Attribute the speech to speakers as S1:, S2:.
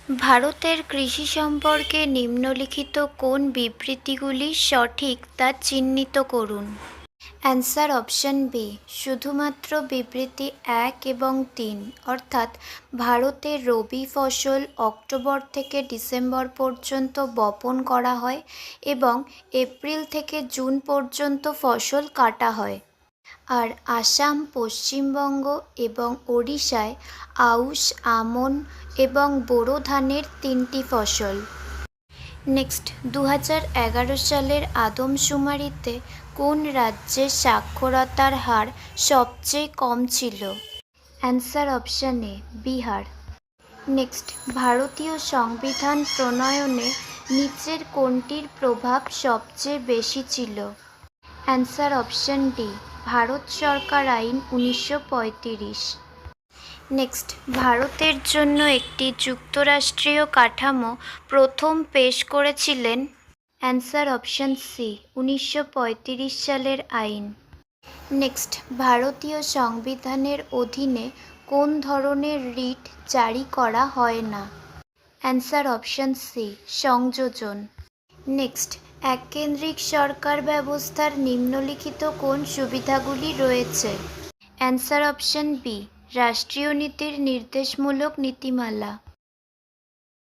S1: ভারতের কৃষি সম্পর্কে নিম্নলিখিত কোন বিবৃতিগুলি সঠিক তা চিহ্নিত করুন। অ্যান্সার অপশন বি, শুধুমাত্র বিবৃতি 1 এবং 3, অর্থাৎ ভারতের রবি ফসল অক্টোবর থেকে ডিসেম্বর পর্যন্ত বপন করা হয় এবং এপ্রিল থেকে জুন পর্যন্ত ফসল কাটা হয়। আর আসাম, পশ্চিমবঙ্গ এবং ওড়িশায় আউশ, আমন এবং বোরো ধানের 3টি ফসল। নেক্সট, 2011 সালের আদমশুমারিতে কোন রাজ্যের সাক্ষরতার হার সবচেয়ে কম ছিল? Answer option A, Bihar. Next, ভারতীয় সংবিধান প্রণয়নে নিচের কোনটির প্রভাব সবচেয়ে বেশি ছিল? অ্যান্সার অপশন ডি, ভারত সরকার আইন 1935। নেক্সট, ভারতের জন্য একটি যুক্তরাষ্ট্রীয় কাঠামো প্রথম পেশ করেছিলেন? অ্যান্সার অপশন সি, 1935 সালের আইন। নেক্সট, ভারতীয় সংবিধানের অধীনে কোন ধরনের রিট জারি করা হয় না? অ্যান্সার অপশন সি, সংযোজন। নেক্সট, এককেন্দ্রিক সরকার ব্যবস্থার নিম্নলিখিত কোন সুবিধাগুলি রয়েছে? অ্যান্সার অপশন বি, রাষ্ট্রীয় নীতির নির্দেশমূলক নীতিমালা।